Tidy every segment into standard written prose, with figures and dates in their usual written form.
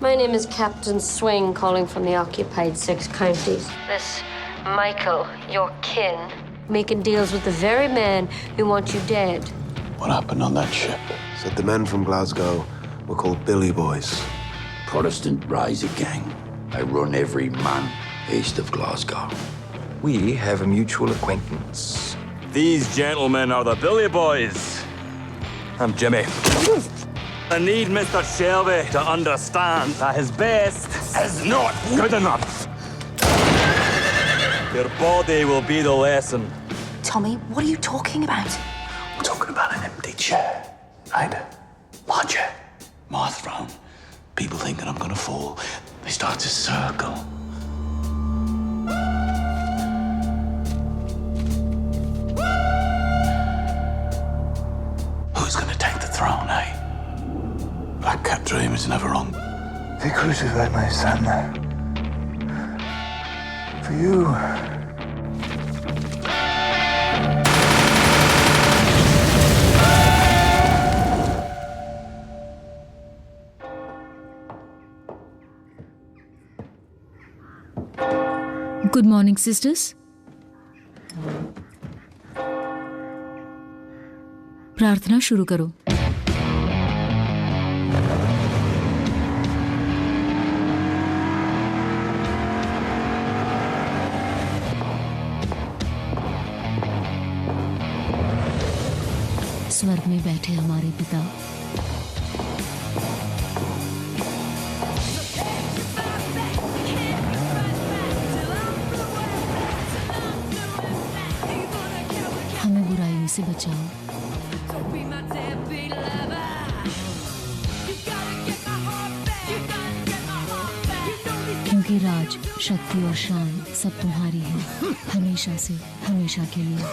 My name is Captain Swing, calling from the occupied 6 counties. This Michael, your kin, making deals with the very men who want you dead. What happened on that ship? Said the men from Glasgow were called Billy Boys. Protestant Rising Gang. I run every man east of Glasgow. We have a mutual acquaintance. These gentlemen are the Billy Boys. I'm Jimmy. I need Mr. Shelby to understand that his best is not good enough. Your body will be the lesson. Tommy, what are you talking about? I'm talking about an empty chair, right? My chair. My throne. People thinking I'm gonna fall. They start to circle. Who's gonna take the throne, eh? Black Cat Dream is never wrong. They crucified my son. For you. Good morning, sisters. प्रार्थना शुरू करो। स्वर्ग में बैठे हमारे पिता, हमें बुराइयों से बचाओ, क्योंकि राज, शक्ति और शान सब तुम्हारी है, हमेशा से हमेशा के लिए।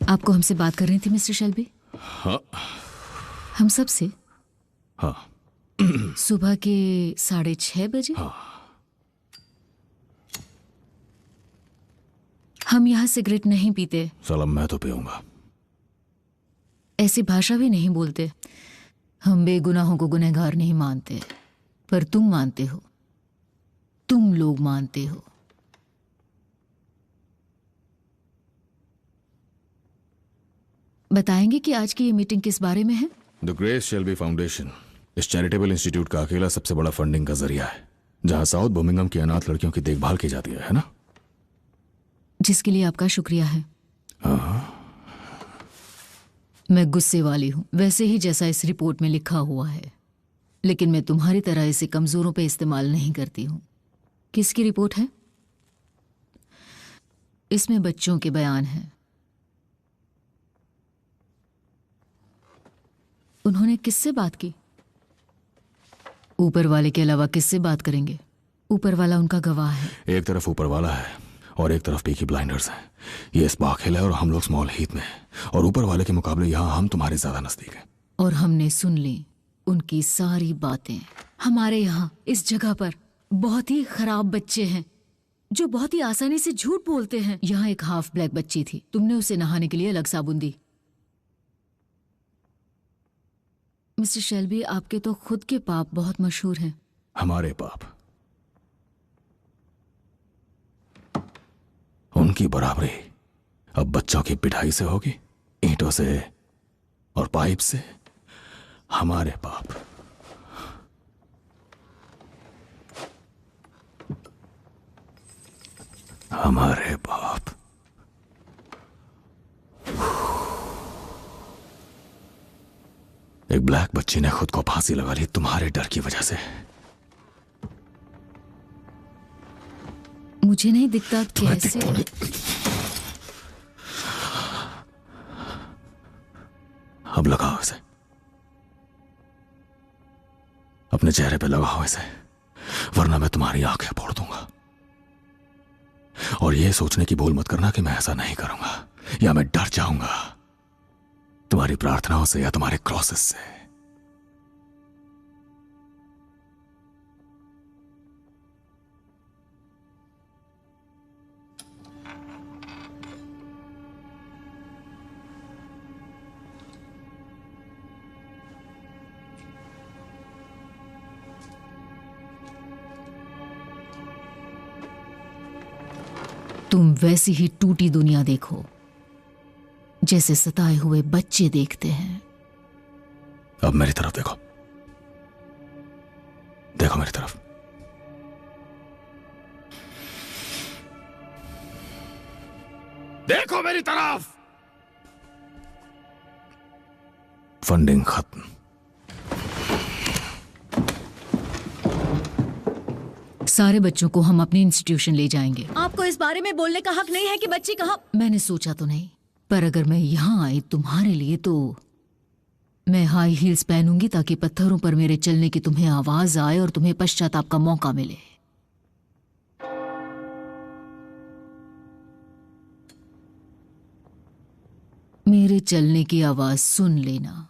आपको हमसे बात कर रही थी मिस्टर शेल्बी? हाँ। हम सब से? हाँ। सुबह के 6:30 बजे? हाँ। हम यहाँ सिगरेट नहीं पीते। सलाम, मैं तो पीऊंगा। ऐसी भाषा भी नहीं बोलते। हम बेगुनाहों को गुनहगार नहीं मानते, पर तुम मानते हो। तुम लोग मानते हो। बताएंगे कि आज की ये मीटिंग किस बारे में है? द ग्रेस शेल्बी फाउंडेशन इस चैरिटेबल इंस्टीट्यूट का अकेला सबसे बड़ा फंडिंग का जरिया है, जहां साउथ बर्मिंघम की अनाथ लड़कियों की देखभाल की जाती है ना? जिसके लिए आपका शुक्रिया है। मैं गुस्से वाली हूं, वैसे ही जैसा इस रिपोर्ट में लिखा हुआ है, लेकिन मैं तुम्हारी तरह इसे कमजोरों पे इस्तेमाल नहीं करती हूं। किसकी रिपोर्ट है? इसमें बच्चों के बयान हैं। उन्होंने किससे बात की? ऊपर वाले के अलावा किससे बात करेंगे? ऊपर वाला उनका गवाह है। एक तरफ ऊपर वाला है और एक तरफ पीकी ब्लाइंडर्स हैं। ये स्पार्क हिल है और हम लोग स्मॉल हीथ में हैं, और ऊपर वाले के मुकाबले यहाँ हम तुम्हारे ज्यादा नजदीक हैं। और हमने सुन ली उनकी सारी बातें। हमारे यहाँ इस जगह पर बहुत ही खराब बच्चे हैं जो बहुत ही आसानी से झूठ बोलते हैं। यहाँ एक हाफ ब्लैक बच्ची थी, तुमने उसे नहाने के लिए अलग साबुन दी। मिस्टर शेल्बी, आपके तो खुद के पाप बहुत मशहूर हैं। हमारे पाप उनकी बराबरी अब बच्चों की पिटाई से होगी, ईंटों से और पाइप से। हमारे पाप हमारे पाप। एक ब्लैक बच्ची ने खुद को फांसी लगा ली तुम्हारे डर की वजह से। मुझे नहीं दिखता कैसे। अब लगाओ इसे, अपने चेहरे पे लगाओ इसे, वरना मैं तुम्हारी आंखें फोड़ दूंगा। और ये सोचने की भूल मत करना कि मैं ऐसा नहीं करूंगा या मैं डर जाऊंगा तुम्हारी प्रार्थनाओं से या तुम्हारे क्रॉसेस से। तुम वैसी ही टूटी दुनिया देखो जैसे सताए हुए बच्चे देखते हैं। अब मेरी तरफ देखो, देखो मेरी तरफ। देखो मेरी तरफ। फंडिंग खत्म। सारे बच्चों को हम अपने इंस्टीट्यूशन ले जाएंगे। आपको इस बारे में बोलने का हक नहीं है कि बच्चे कहाँ। मैंने सोचा तो नहीं, पर अगर मैं यहाँ आई तुम्हारे लिए तो मैं हाई हील्स पहनूंगी ताकि पत्थरों पर मेरे चलने की तुम्हें आवाज आए और तुम्हें पश्चाताप का मौका मिले। मेरे चलने की आवाज सुन लेना।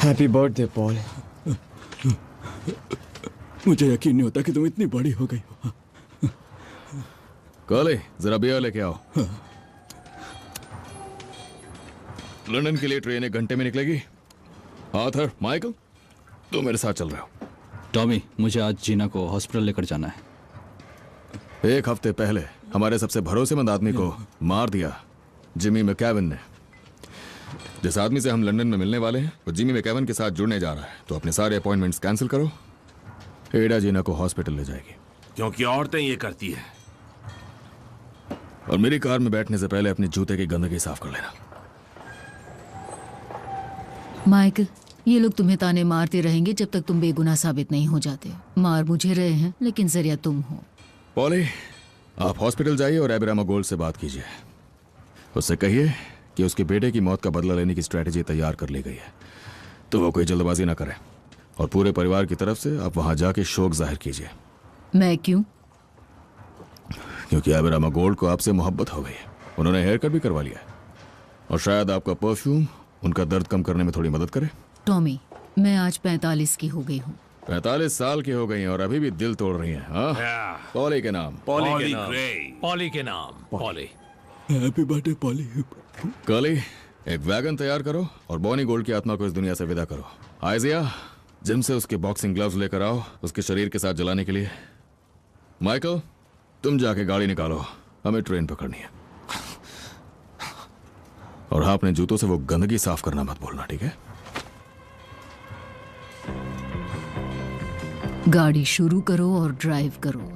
Happy birthday Paul. मुझे यकीन नहीं होता कि तुम इतनी बड़ी हो गई हो। कॉले, जरा बियर लेके आओ। लंदन के लिए ट्रेन 1 घंटे में निकलेगी। आर्थर, माइकल, तुम मेरे साथ चल रहे हो। टॉमी, मुझे आज जीना को हॉस्पिटल लेकर जाना है। 1 हफ्ते पहले हमारे सबसे भरोसेमंद आदमी को मार दिया जिमी मैकेवन ने। जिस आदमी से हम लंदन में मिलने वाले हैं वो जिमी मैकेवन के साथ जुड़ने जा रहा है, तो अपने सारे अपॉइंटमेंट्स कैंसिल करो। एडा जीना को हॉस्पिटल ले जाएगी क्योंकि औरतें ये करती हैं। और मेरी कार में बैठने से पहले अपने जूते की गंदगी साफ कर लेना। माइकल, ये लोग तुम्हें ताने मारते रहेंगे जब तक तुम बेगुनाह साबित नहीं हो जाते। मार मुझे रहे हैं लेकिन जरिया तुम हो। पॉली, आप हॉस्पिटल जाइए और एब्रामा गोल्ड से बात कीजिए। उससे कहिए कि उसके बेटे की मौत का बदला लेने की स्ट्रेटेजी तैयार कर ली गई है, तो वो कोई जल्दबाजी ना करे। और पूरे परिवार की तरफ से आप वहां जाके शोक जाहिर कीजिए। मैं क्यों? क्योंकि एब्रामा गोल्ड को आपसे मोहब्बत हो गई है। उन्होंने हेयर कट भी करवा लिया है और शायद आपका परफ्यूम उनका दर्द कम करने में थोड़ी मदद करे। टॉमी, मैं आज 45 की हो गई हूँ। 45 साल की हो गई हैं और अभी भी दिल तोड़ रही हैं। हाँ, पॉली के नाम। पॉली के नाम। Polly. Happy birthday Polly. Colly, एक वैगन तैयार करो और बॉनी गोल्ड की आत्मा को इस दुनिया से विदा करो। आइजिया, जिम से उसके बॉक्सिंग ग्लव्स लेकर आओ उसके शरीर के साथ जलाने के लिए। माइकल, तुम जाके गाड़ी निकालो, हमें ट्रेन पकड़नी है। और हाँ, अपने जूतों से वो गंदगी साफ करना मत भूलना, ठीक है? गाड़ी शुरू करो और ड्राइव करो।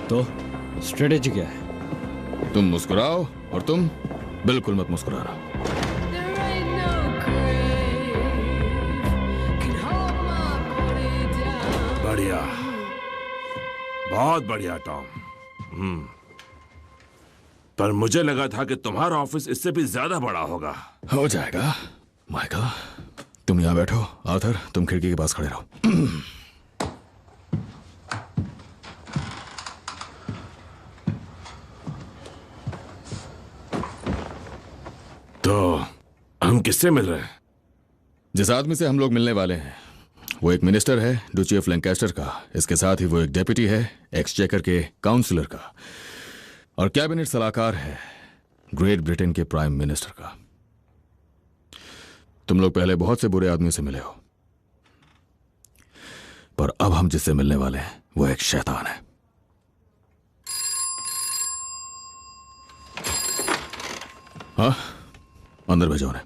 तो स्ट्रेटेजी क्या है? तुम मुस्कुराओ और तुम बिल्कुल मत मुस्कुराना। बढ़िया, बहुत बढ़िया टॉम। पर मुझे लगा था कि तुम्हारा ऑफिस इससे भी ज्यादा बड़ा होगा। हो जाएगा। माइकल, तुम यहाँ बैठो। आर्थर, तुम खिड़की के पास खड़े रहो। तो हम किससे मिल रहे हैं? जिस आदमी से हम लोग मिलने वाले हैं वो एक मिनिस्टर है डुची ऑफ लैंकास्टर का। इसके साथ ही वो एक डेप्यूटी है एक्सचेकर के काउंसलर का, और कैबिनेट सलाहकार है ग्रेट ब्रिटेन के प्राइम मिनिस्टर का। तुम लोग पहले बहुत से बुरे आदमियों से मिले हो, पर अब हम जिससे मिलने वाले हैं वो एक शैतान है। हाँ, अंदर भेजो उन्हें।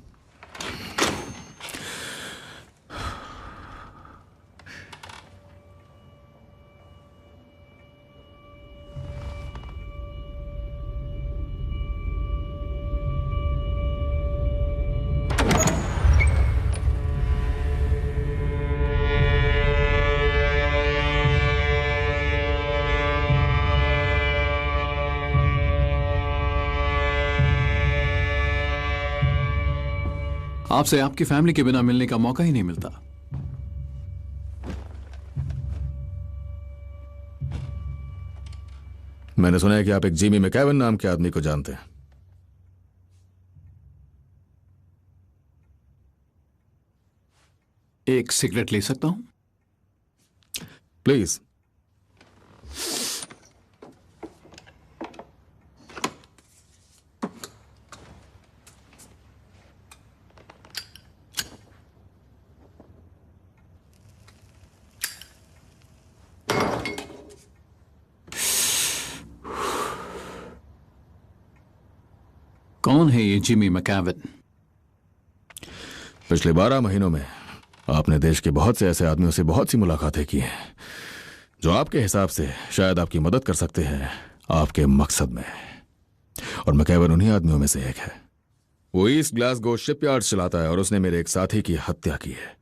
आपसे आपकी फैमिली के बिना मिलने का मौका ही नहीं मिलता। मैंने सुना है कि आप एक जिमी मैकेवन नाम के आदमी को जानते हैं। एक सिगरेट ले सकता हूं? प्लीज। कौन है ये जिमी मैकेवन? पिछले 12 महीनों में आपने देश के बहुत से ऐसे आदमियों से बहुत सी मुलाकातें की हैं जो आपके हिसाब से शायद आपकी मदद कर सकते हैं आपके मकसद में, और मैकेवन उन्हीं आदमियों में से एक है। वो ईस्ट ग्लासगो शिपयार्ड चलाता है और उसने मेरे एक साथी की हत्या की है।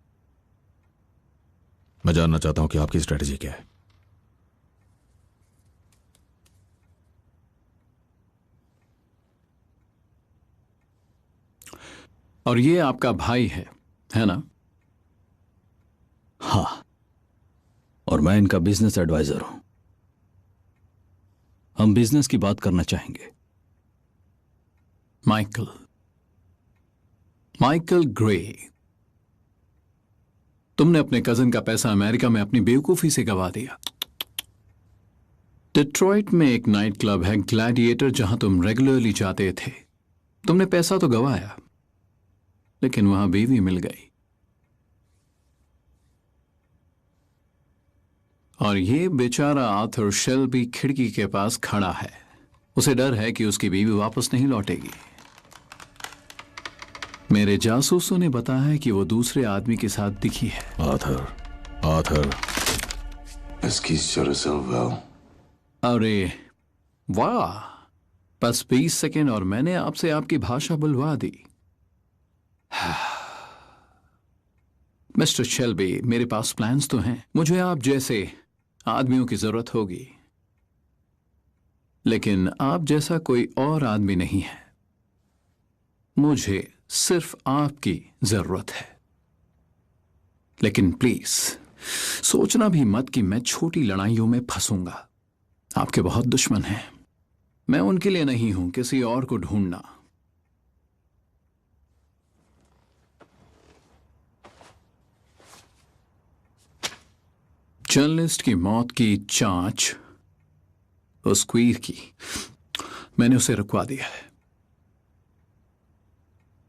मैं जानना चाहता हूं कि आपकी स्ट्रेटजी क्या है। और ये आपका भाई है ना? हाँ, और मैं इनका बिजनेस एडवाइजर हूं। हम बिजनेस की बात करना चाहेंगे। माइकल ग्रे, तुमने अपने कजन का पैसा अमेरिका में अपनी बेवकूफी से गवा दिया। डिट्रॉइट में एक नाइट क्लब है ग्लैडिएटर, जहां तुम रेगुलरली जाते थे। तुमने पैसा तो गवाया, लेकिन वहां बीवी मिल गई। और ये बेचारा आर्थर शेल्बी खिड़की के पास खड़ा है। उसे डर है कि उसकी बीवी वापस नहीं लौटेगी। मेरे जासूसों ने बताया है कि वो दूसरे आदमी के साथ दिखी है। आर्थर अरे वाह, बस 20 सेकेंड और मैंने आपसे आपकी भाषा बुलवा दी। मिस्टर शेल्बी, मेरे पास प्लान्स तो हैं। मुझे आप जैसे आदमियों की जरूरत होगी, लेकिन आप जैसा कोई और आदमी नहीं है। मुझे सिर्फ आपकी जरूरत है। लेकिन प्लीज सोचना भी मत कि मैं छोटी लड़ाइयों में फंसूंगा। आपके बहुत दुश्मन हैं। मैं उनके लिए नहीं हूं, किसी और को ढूंढना। जर्नलिस्ट की मौत की जांच उस क्वीर की, मैंने उसे रुकवा दिया है।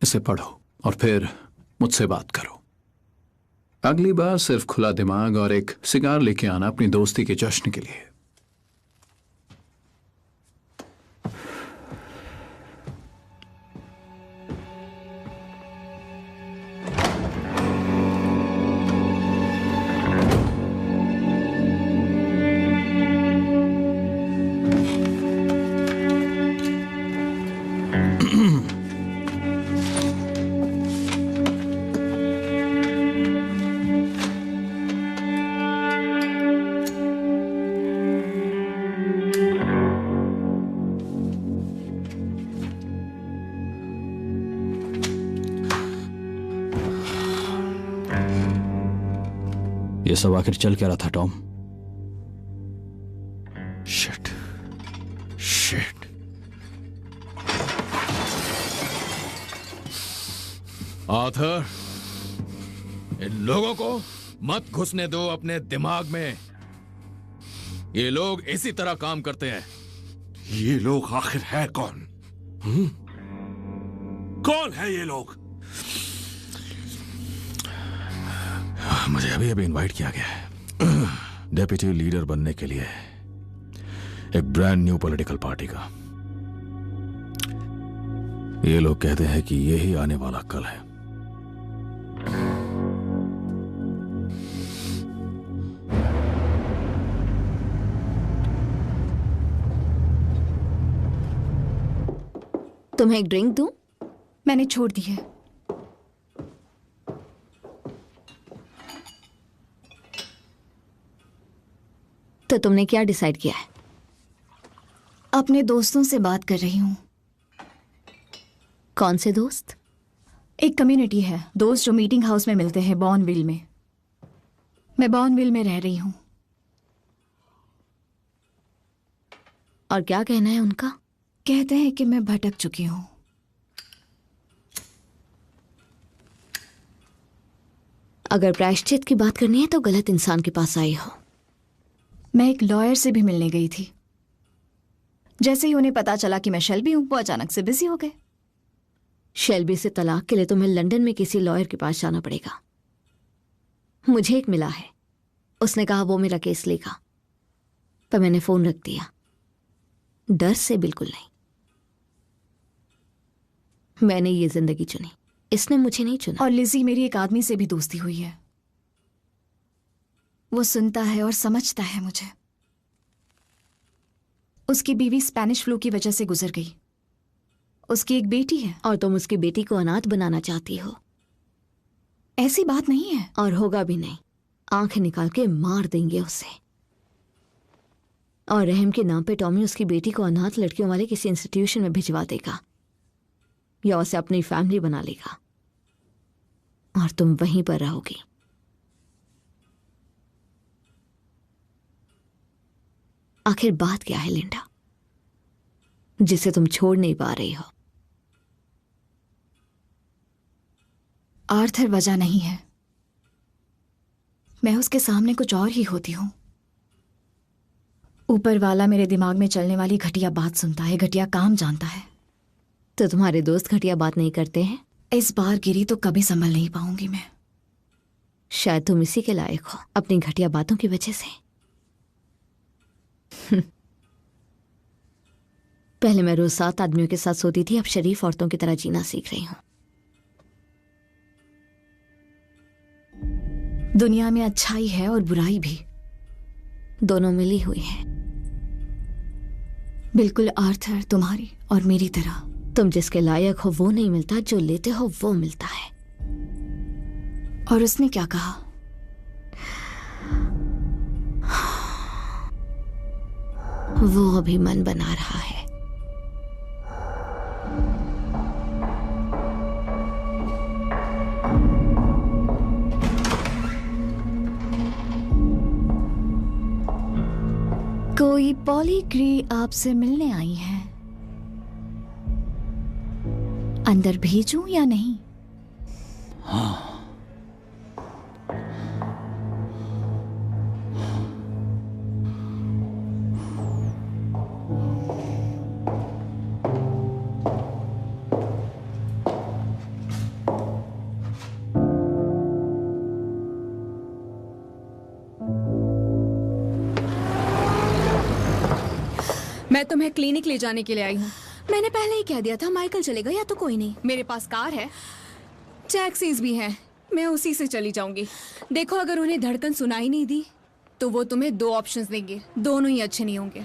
इसे पढ़ो और फिर मुझसे बात करो। अगली बार सिर्फ खुला दिमाग और एक सिगार लेके आना अपनी दोस्ती के जश्न के लिए। ये सब आखिर चल क्या रहा था टॉम? शिट। आर्थर, इन लोगों को मत घुसने दो अपने दिमाग में। ये लोग इसी तरह काम करते हैं। ये लोग आखिर है कौन? कौन है ये लोग? मुझे अभी इनवाइट किया गया है डेप्यूटी लीडर बनने के लिए एक ब्रांड न्यू पॉलिटिकल पार्टी का। ये लोग कहते हैं कि यही आने वाला कल है। तुम्हें एक ड्रिंक दूं? मैंने छोड़ दी है। तो तुमने क्या डिसाइड किया है? अपने दोस्तों से बात कर रही हूँ। कौन से दोस्त? एक कम्युनिटी है, दोस्त जो मीटिंग हाउस में मिलते हैं बॉर्नविल में। मैं बॉर्नविल में रह रही हूँ। और क्या कहना है उनका? कहते हैं कि मैं भटक चुकी हूं। अगर प्रायश्चित की बात करनी है तो गलत इंसान के पास आई हो। मैं एक लॉयर से भी मिलने गई थी। जैसे ही उन्हें पता चला कि मैं शेल्बी हूं, वो अचानक से बिजी हो गए। शेल्बी से तलाक के लिए तुम्हें लंदन में किसी लॉयर के पास जाना पड़ेगा। मुझे एक मिला है, उसने कहा वो मेरा केस लेगा, पर मैंने फोन रख दिया। डर से बिल्कुल नहीं। मैंने ये जिंदगी चुनी, इसने मुझे नहीं चुना। और लिजी, मेरी एक आदमी से भी दोस्ती हुई है। वो सुनता है और समझता है मुझे। उसकी बीवी स्पेनिश फ्लू की वजह से गुजर गई। उसकी एक बेटी है। और तुम उसकी बेटी को अनाथ बनाना चाहती हो? ऐसी बात नहीं है। और होगा भी नहीं। आंखें निकाल के मार देंगे उसे। और रहम के नाम पे टॉमी उसकी बेटी को अनाथ लड़कियों वाले किसी इंस्टीट्यूशन में भिजवा देगा या उसे अपनी फैमिली बना लेगा और तुम वहीं पर रहोगी। आखिर बात क्या है लिंडा, जिसे तुम छोड़ नहीं पा रही हो? आर्थर वजह नहीं है। मैं उसके सामने कुछ और ही होती हूं। ऊपर वाला मेरे दिमाग में चलने वाली घटिया बात सुनता है, घटिया काम जानता है। तो तुम्हारे दोस्त घटिया बात नहीं करते हैं? इस बार गिरी तो कभी संभल नहीं पाऊंगी मैं। शायद तुम इसी के लायक हो, अपनी घटिया बातों की वजह से। पहले मैं रोज 7 आदमियों के साथ सोती थी, अब शरीफ औरतों की तरह जीना सीख रही हूं। दुनिया में अच्छाई है और बुराई भी, दोनों मिली हुई है। बिल्कुल आर्थर तुम्हारी और मेरी तरह। तुम जिसके लायक हो वो नहीं मिलता, जो लेते हो वो मिलता है। और उसने क्या कहा? वो अभी मन बना रहा है। कोई पॉलीग्री आपसे मिलने आई है। अंदर भेजूं या नहीं? हाँ। मैं तुम्हें क्लिनिक ले जाने के लिए आई हूँ। मैंने पहले ही कह दिया था माइकल चलेगा या तो कोई नहीं। मेरे पास कार है, टैक्सीज भी हैं, मैं उसी से चली जाऊंगी। देखो, अगर उन्हें धड़कन सुनाई नहीं दी तो वो तुम्हें 2 ऑप्शंस देंगे, दोनों ही अच्छे नहीं होंगे।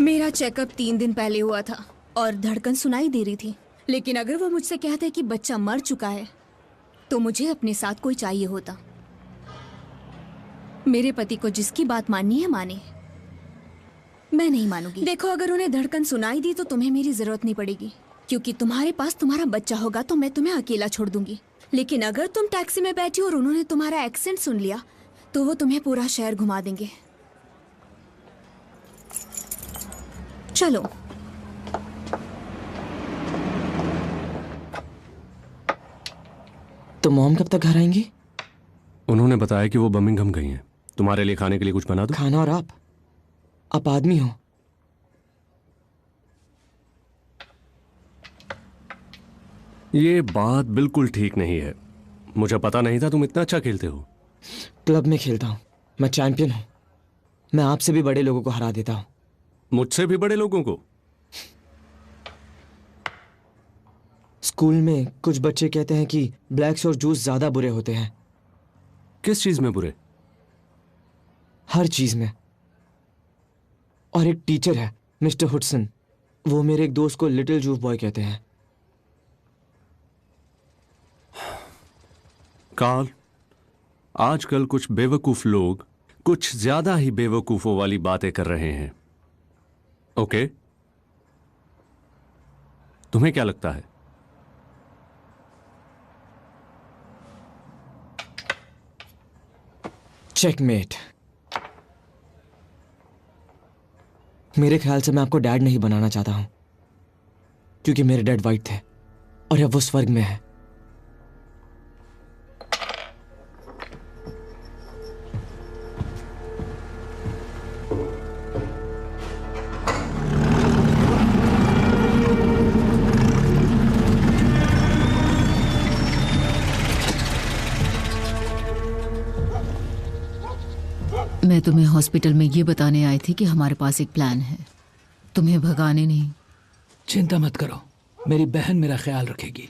मेरा चेकअप 3 दिन पहले हुआ था और धड़कन सुनाई दे रही थी, लेकिन अगर वो मुझसे कहते कि बच्चा मर चुका है तो मुझे अपने साथ कोई चाहिए होता। मेरे पति को जिसकी बात माननी है माने, मैं नहीं मानूंगी। देखो, अगर उन्हें धड़कन सुनाई दी तो तुम्हें मेरी जरूरत नहीं पड़ेगी, क्योंकि तुम्हारे पास तुम्हारा बच्चा होगा तो मैं तुम्हें अकेला छोड़ दूंगी। लेकिन अगर तुम टैक्सी में बैठी और उन्होंने तुम्हारा एक्सेंट सुन लिया तो वो तुम्हें पूरा शहर घुमा देंगे। चलो। तो मॉम कब तक घर आएंगी? उन्होंने बताया कि वो बर्मिंघम गई हैं। तुम्हारे लिए खाने के लिए कुछ बना दो? खाना? और आप आदमी हो। ये बात बिल्कुल ठीक नहीं है। मुझे पता नहीं था तुम इतना अच्छा खेलते हो। क्लब में खेलता हूं, मैं चैंपियन हूं। मैं आपसे भी बड़े लोगों को हरा देता हूं। मुझसे भी बड़े लोगों को? स्कूल में कुछ बच्चे कहते हैं कि ब्लैक्स और जूस ज्यादा बुरे होते हैं। किस चीज में बुरे? हर चीज में। और एक टीचर है मिस्टर हुडसन, वो मेरे एक दोस्त को लिटिल जूफ बॉय कहते हैं। कार्ल, आजकल कुछ बेवकूफ लोग कुछ ज्यादा ही बेवकूफों वाली बातें कर रहे हैं। ओके? तुम्हें क्या लगता है? चेकमेट। मेरे ख्याल से मैं आपको डैड नहीं बनाना चाहता हूं, क्योंकि मेरे डैड वाइट थे और अब वो स्वर्ग में है। मैं तुम्हें हॉस्पिटल में ये बताने आई थी कि हमारे पास एक प्लान है, तुम्हें भगाने नहीं। चिंता मत करो, मेरी बहन मेरा ख्याल रखेगी।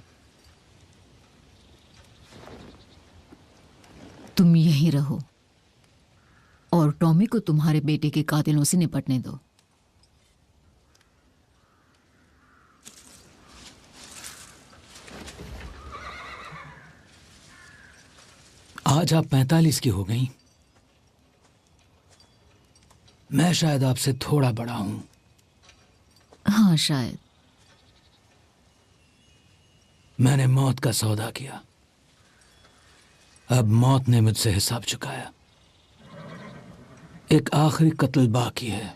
तुम यहीं रहो और टॉमी को तुम्हारे बेटे के कातिलों से निपटने दो। आज आप 45 की हो गई। मैं शायद आपसे थोड़ा बड़ा हूं। हाँ शायद। मैंने मौत का सौदा किया, अब मौत ने मुझसे हिसाब चुकाया। एक आखिरी कत्ल बाकी है,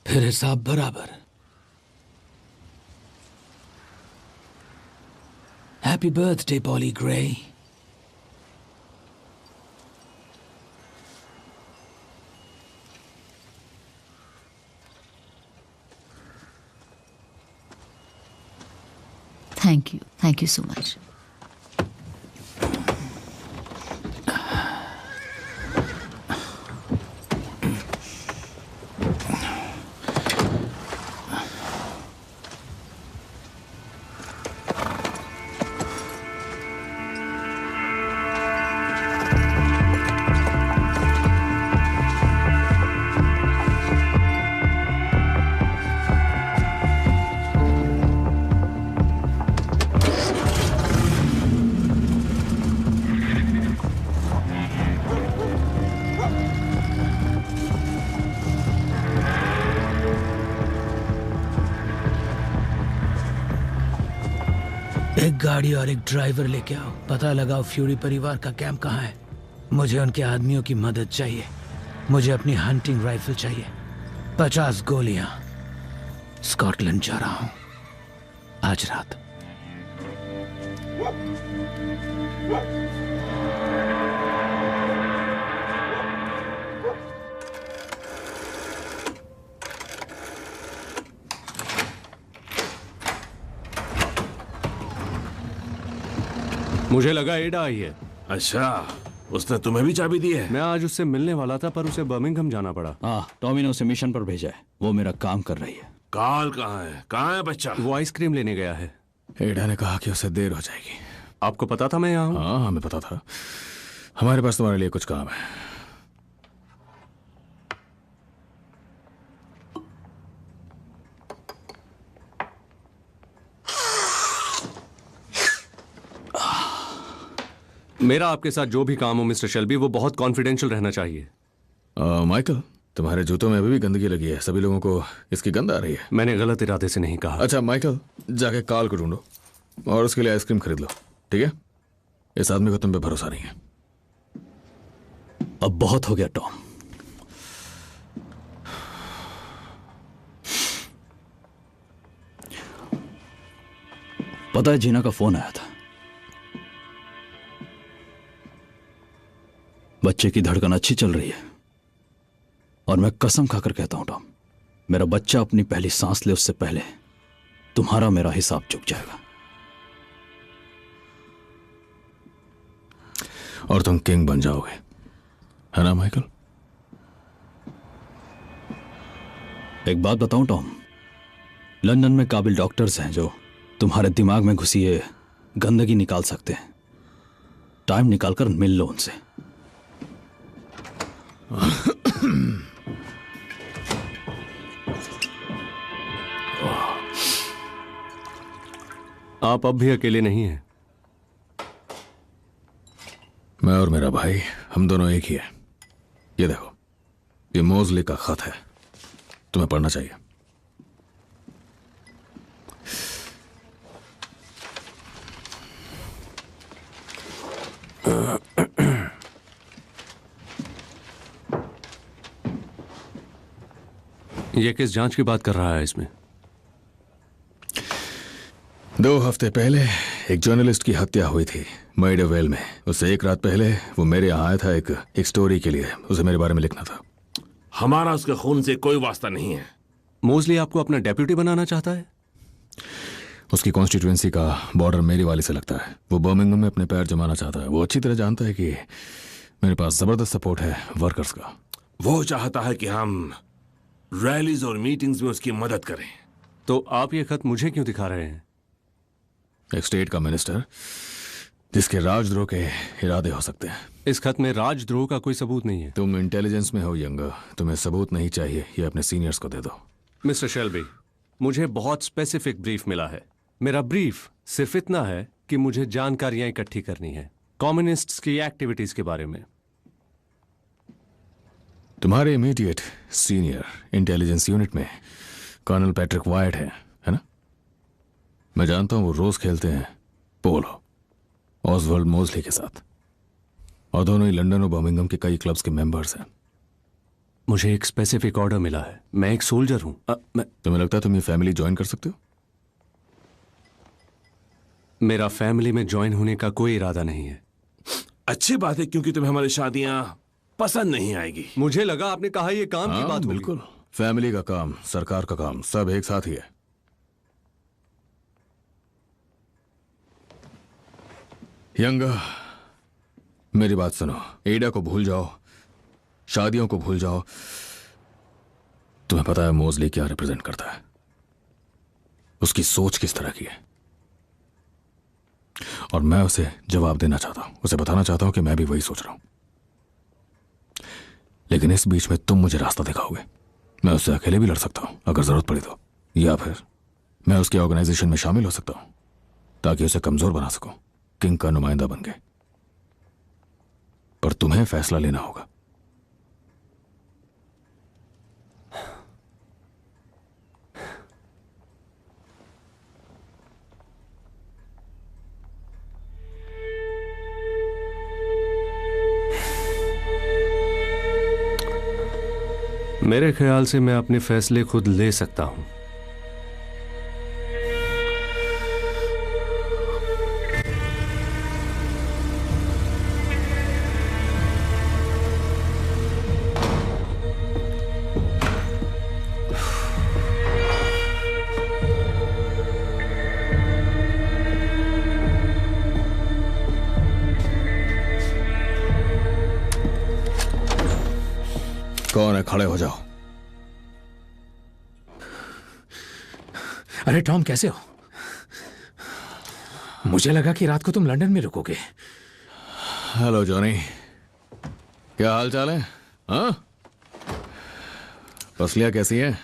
फिर हिसाब बराबर। Happy birthday poly grey. Thank you so much. एक गाड़ी और एक ड्राइवर लेके आओ। पता लगाओ फ्यूरी परिवार का कैंप कहाँ है। मुझे उनके आदमियों की मदद चाहिए। मुझे अपनी हंटिंग राइफल चाहिए। 50 गोलियां। स्कॉटलैंड जा रहा हूं आज रात। मुझे लगा एडा आई है। अच्छा, उसने तुम्हें भी चाबी दी है? मैं आज उससे मिलने वाला था पर उसे बर्मिंघम जाना पड़ा। हाँ, टॉमी ने उसे मिशन पर भेजा है। वो मेरा काम कर रही है। काल कहाँ है? कहाँ है बच्चा? वो आइसक्रीम लेने गया है। एडा ने कहा कि उसे देर हो जाएगी। आपको पता था मैं यहाँ हूँ? हाँ, हमें पता था। हमारे पास तुम्हारे लिए कुछ काम है। मेरा आपके साथ जो भी काम हो मिस्टर शेल्बी, वो बहुत कॉन्फिडेंशियल रहना चाहिए। माइकल, तुम्हारे जूतों में अभी भी गंदगी लगी है। सभी लोगों को इसकी गंध आ रही है। मैंने गलत इरादे से नहीं कहा। अच्छा माइकल, जाके काल को ढूंढो और उसके लिए आइसक्रीम खरीद लो, ठीक है? इस आदमी को तुम पे भरोसा नहीं है। अब बहुत हो गया टॉम। पता है, जीना का फोन आया था। बच्चे की धड़कन अच्छी चल रही है और मैं कसम खाकर कहता हूं टॉम, मेरा बच्चा अपनी पहली सांस ले उससे पहले तुम्हारा मेरा हिसाब चुक जाएगा। और तुम किंग बन जाओगे, है ना माइकल? एक बात बताऊं टॉम, लंदन में काबिल डॉक्टर्स हैं जो तुम्हारे दिमाग में घुसी ये गंदगी निकाल सकते हैं। टाइम निकालकर मिल लो उनसे। आप अब भी अकेले नहीं हैं। मैं और मेरा भाई, हम दोनों एक ही है। ये देखो, ये मोजली का खत है, तुम्हें पढ़ना चाहिए। ये किस जांच की बात कर रहा है इसमें? 2 हफ्ते पहले एक जर्नलिस्ट की हत्या हुई थी मैडरवेल में। उससे 1 रात पहले वो मेरे यहाँ आया था एक स्टोरी के लिए। उसे मेरे बारे में लिखना था। हमारा उसके खून से कोई वास्ता नहीं है। मोजली आपको अपना डेप्यूटी बनाना चाहता है? उसकी कॉन्स्टिट्यूएंसी का बॉर्डर मेरी वाली से लगता है। वो बर्मिंघम में अपने पैर जमाना चाहता है। वो अच्छी तरह जानता है कि मेरे पास जबरदस्त सपोर्ट है वर्कर्स का। वो चाहता है कि हम रैलीज और मीटिंग्स में उसकी मदद करें। तो आप ये खत मुझे क्यों दिखा रहे हैं? एक स्टेट का मिनिस्टर जिसके राजद्रोह के इरादे हो सकते हैं। इस खत में राजद्रोह का कोई सबूत नहीं है। तुम इंटेलिजेंस में हो यंगर, तुम्हें सबूत नहीं चाहिए। ये अपने सीनियर्स को दे दो। मिस्टर शेल्बी, मुझे बहुत स्पेसिफिक ब्रीफ मिला है। मेरा ब्रीफ सिर्फ इतना है कि मुझे जानकारियां इकट्ठी करनी है कम्युनिस्ट्स की एक्टिविटीज के बारे में। तुम्हारे इमीडिएट सीनियर इंटेलिजेंस यूनिट में कर्नल पैट्रिक वाइट है ना? मैं जानता हूं वो रोज खेलते हैं पोलो ऑसवर्ल्ड मोजली के साथ, और दोनों ही लंदन और बर्मिंघम के कई क्लब्स के मेंबर्स हैं। मुझे एक स्पेसिफिक ऑर्डर मिला है। मैं एक सोल्जर हूं। तुम्हें लगता है तुम ये फैमिली ज्वाइन कर सकते हो? मेरा फैमिली में ज्वाइन होने का कोई इरादा नहीं है। अच्छी बात है, क्योंकि तुम्हें हमारी शादियां पसंद नहीं आएगी। मुझे लगा आपने कहा ये काम की बात। बिल्कुल, फैमिली का काम, सरकार का काम, सब एक साथ ही है। यंगा, मेरी बात सुनो। एडा को भूल जाओ, शादियों को भूल जाओ। तुम्हें पता है मोजली क्या रिप्रेजेंट करता है? उसकी सोच किस तरह की है? और मैं उसे जवाब देना चाहता हूं, उसे बताना चाहता हूं कि मैं भी वही सोच रहा हूं। लेकिन इस बीच में तुम मुझे रास्ता दिखाओगे। मैं उससे अकेले भी लड़ सकता हूं अगर जरूरत पड़ी तो, या फिर मैं उसकी ऑर्गेनाइजेशन में शामिल हो सकता हूं ताकि उसे कमजोर बना सकूं, किंग का नुमाइंदा बन गए। पर तुम्हें फैसला लेना होगा। मेरे ख्याल से मैं अपने फैसले खुद ले सकता हूं। कौन है? खड़े हो जाओ। अरे टॉम, कैसे हो? मुझे लगा कि रात को तुम लंदन में रुकोगे। हेलो जॉनी, क्या हाल चाल है? हाँ, पसलियां कैसी हैं?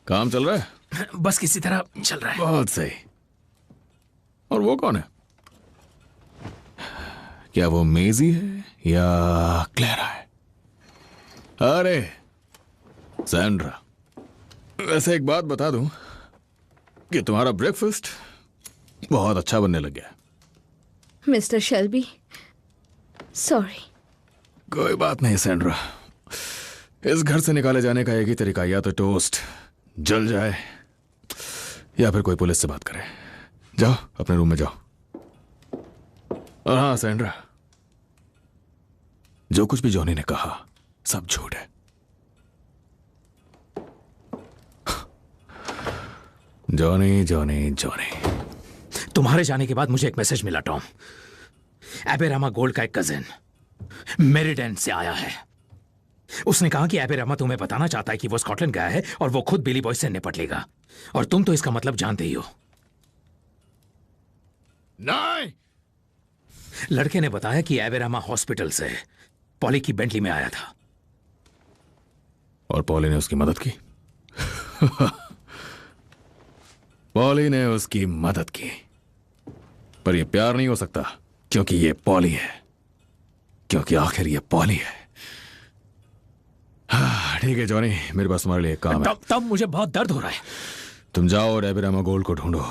काम चल रहा है? बस किसी तरह चल रहा है। बहुत सही। और वो कौन है? क्या वो मेजी है या क्लेरा है? अरे सैंड्रा, वैसे एक बात बता दूं कि तुम्हारा ब्रेकफास्ट बहुत अच्छा बनने लग गया। Mister Shelby, sorry. कोई बात नहीं सैंड्रा, इस घर से निकाले जाने का एक ही तरीका, या तो टोस्ट जल जाए या फिर कोई पुलिस से बात करे। जाओ अपने रूम में जाओ। और हाँ सैंड्रा, जो कुछ भी जॉनी ने कहा सब झूठ है। Johnny Johnny Johnny. तुम्हारे जाने के बाद मुझे एक मैसेज मिला टॉम। एबेरामा गोल्ड का एक कजिन मेरिडेन से आया है। उसने कहा कि एबेरामा तुम्हें बताना चाहता है कि वो स्कॉटलैंड गया है और वो खुद बिली बॉय से निपट लेगा, और तुम तो इसका मतलब जानते ही हो। नहीं। लड़के ने बताया कि एबेरामा हॉस्पिटल से पॉली की बेंटली में आया था और पॉली ने उसकी मदद की। पॉली ने उसकी मदद की, पर यह प्यार नहीं हो सकता क्योंकि ये पॉली है, क्योंकि आखिर ये पॉली है। ठीक है जॉनी, मेरे पास तुम्हारे लिए एक काम है। तब मुझे बहुत दर्द हो रहा है। तुम जाओ और एबेरामा गोल्ड को ढूंढो।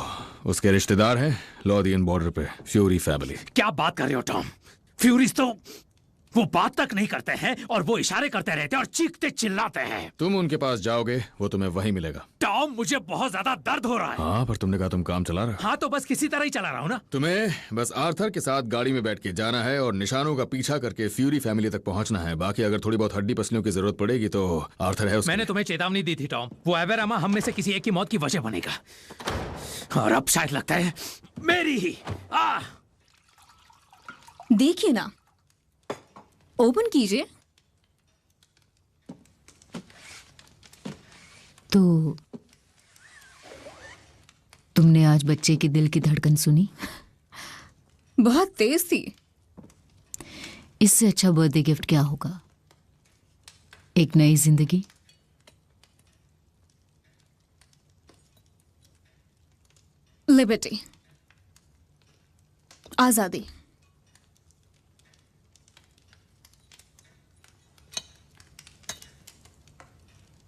उसके रिश्तेदार हैं लॉदियन बॉर्डर पे, फ्यूरी फैमिली। क्या बात कर रहे हो टॉम? फ्यूरीज तो वो बात तक नहीं करते हैं और वो इशारे करते रहते हैं और चीखते चिल्लाते हैं। तुम उनके पास जाओगे, वो तुम्हें वहीं मिलेगा। टॉम, मुझे बहुत ज्यादा दर्द हो रहा है। हाँ, पर तुमने कहा तुम काम चला रहे हो। हाँ, तो बस किसी तरह ही चला रहा हूँ ना। तुम्हें बस आर्थर के साथ गाड़ी में बैठ के जाना है और निशानों का पीछा करके फ्यूरी फैमिली तक पहुंचना है। बाकी अगर थोड़ी बहुत हड्डी पसलियों की जरूरत पड़ेगी तो आर्थर है उसके मैंने तुम्हें चेतावनी दी थी टॉम, वो एवेरामा हम में से किसी एक की मौत की वजह बनेगा। और अब शायद लगता है मेरी ही। देखिए ना, ओपन कीजिए। तो तुमने आज बच्चे के दिल की धड़कन सुनी? बहुत तेज थी। इससे अच्छा बर्थडे गिफ्ट क्या होगा? एक नई जिंदगी। लिबर्टी, आजादी।